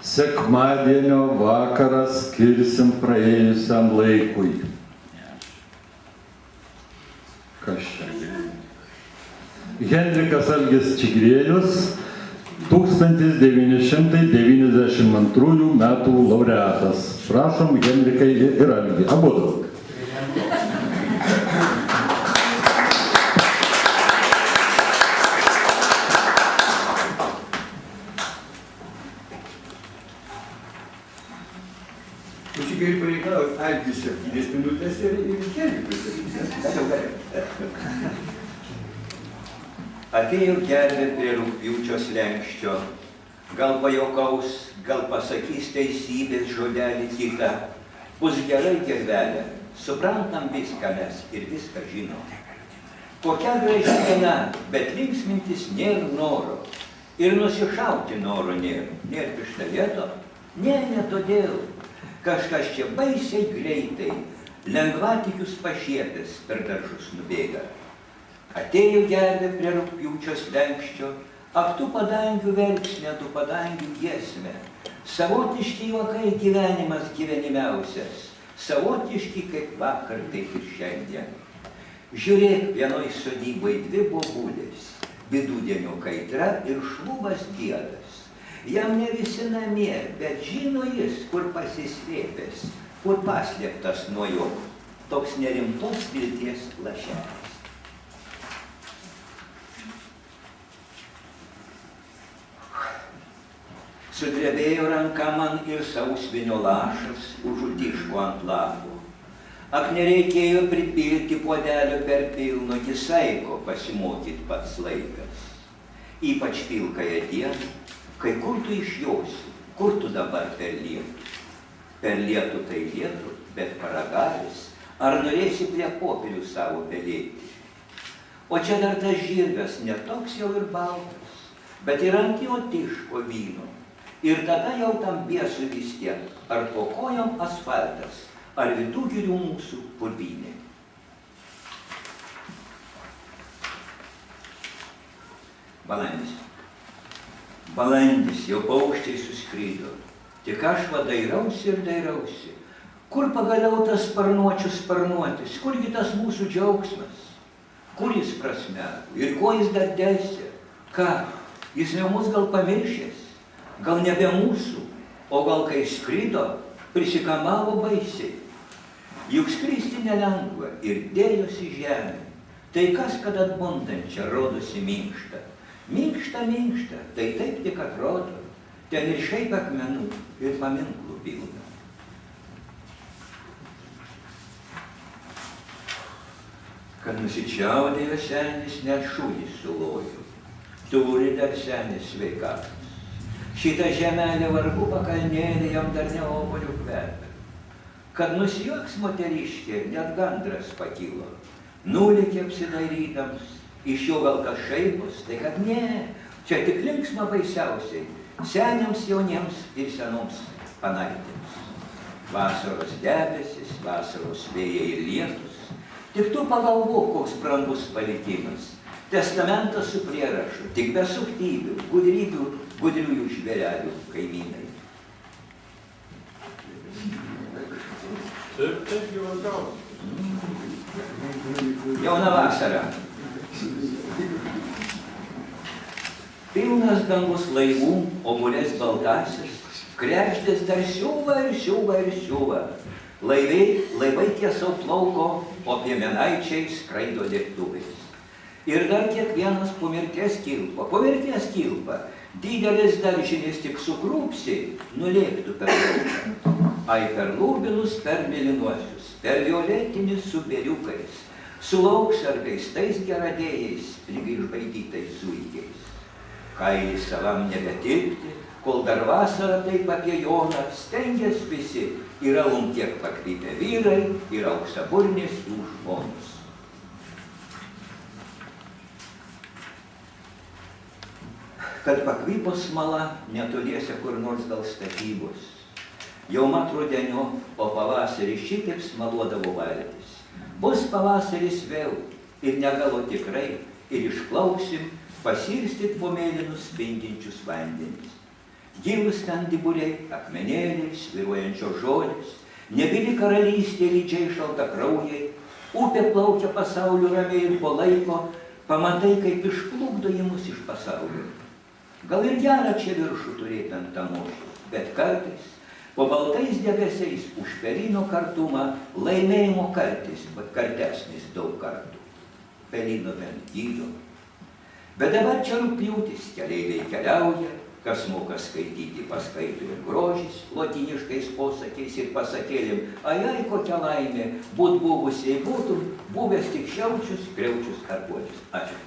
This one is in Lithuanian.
Sekmadienio vakarą skirsim praėjusiam laikui. Kas čia? Henrikas Algis Čigrėjus, 1992 metų laureatas. Prašom, Henrikai ir Algi. Abudu. Čigrėjui pareikalauti Algis 7 minutės ir Henrikui 7. Atėjo gervė prie rugpjūčio slenksčio, gal pajuokaus, gal pasakys teisybės žodelį kitą. Bus gerai, gervelė, suprantam viską mes ir viską žinom. Kokia graži diena, bet linksmintis nėra noro. Ir nusišauti noro nėra. Nėra pištolėto? Ne todėl. Kažkas čia baisiai greitai, lengvatikius pašiepęs per daržus nubėga. Atėjo gervė prie rugpjūčio slenksčio, ak tu padangių verksmė, tu padangių giesmė. Savotiški juokai gyvenimas gyvenimiausias, savotiški kaip vakar, taip ir šiandien. Žiūrėk, vienoj sodyboj 2 bobulės, vidudienio kaitra ir šlubas diedas. Jam ne visi namie, bet žino jis, kur pasislėpęs, kur paslėptas nuo jo, toks nerimtos vilties lašelis. Sudrebėjo ranka man ir sausvinio lašas užutiško ant lapų. Ak nereikėjo pripilti puodelio per pilno, jis saiko pasimokyt pats laikas. Ypač pilkąją dieną, kai kur tu išjosi, kur tu dabar per lietų? Per lietų tai lietų, bet paragalis, ar norėsi prie popierių savo pelėti? O čia dar tas žirgas, ne toks jau ir baltas, bet ir ant jo tiško vyno. Ir tada jau tam biesui vis tiek, ar po kojom asfaltas, ar vidų girių mūsų purvynė. Balandis. Balandis, jau paukščiai suskrydo. Tik aš va dairausi ir dairausi. Kur pagaliau tas sparnuočių sparnuotis, kurgi tas mūsų džiaugsmas? Kur jis prasmego ir ko jis dar delsia? Ką, jis jau mus gal pamiršęs? Gal nebe mūsų, o gal kai skrido, prisikamavo baisiai. Juk skristi nelengva ir dėjosi žemė. Tai kas, kad atbundančia rodosi minkšta. Minkšta, tai taip tik atrodo. Ten ir šiaip akmenų ir paminklų pilna. Kad nusičiaudėjo senis, net šūdis sulojo. Turi dar senis sveikatos. Šitą žemelę vargu pakalnėlė jam dar ne obuolių kvepia. Kad nusijuoks moteriškė, net gandras pakilo. Nulėkė apsidairydams, iš jo gal kas šaipos, tai kad ne, čia tik linksma baisiausiai, seniams jauniems ir senoms panaitėms. Vasaros debesis, vasaros vėjai ir lietus, tik tu pagalvok, koks brangus palikimas. Testamentas su prierašu, tik be suktybių, gudriųjų žvėrelių kaimynai. Taip jau atgal. Jauna vasara. Pilnas dangus laivų, o mulės baltasis, kregždės dar siūva ir siūva ir siūva. Laivai tiesiog plauko, o piemenaičiai skraido lėktuvais. Ir dar kiekvienas po mirties kilpa, didelis daržinės tik sukrūpsi, nulėktų per lauką. Ai per lūbinus, per mėlynuosius, per violetinius su beriukais, su lauksargais, tais geradėjais, lygiai išbaidytais zuikiais. Kailis savam nebetilpti, kol dar vasara taip apie joną, stengias visi, yra tiek pakrypę vyrai ir auksaburnis jų žmonos. Kad pakvypo smala, netoliese kur nors gal statybos. Jau mat rudenio, o pavasarį šitaip smaluodavo valtis. Bus pavasaris vėl, ir negalo tikrai, ir išplauksim pasirstyt po mėlynus spindinčius vandenis. Gilus ten diburiai, akmenėliai, sviruojančios žolės, nebyli karalystė lydžiai šaltakraujai, upė plaukia pasauliu ramiai ir po laiko, pamatai, kaip išplukdo į mus iš pasaulio. Gal ir gerą čia viršų turėti ant tamošių, bet kartais, po baltais debesiais, už pelino kartumą, laimėjimo kartesnis daug kartų. Pelino bent gydo. Bet dabar čia rugpjūtis, keleiviai keliauja, kas moka skaityti, paskaito ir grožis, lotyniškais posakiais ir pasakėlim, ai, kokia laimė, būt buvusiai būtum, buvęs tik šiaučius, kriaučius ar puodžius. Ačiū.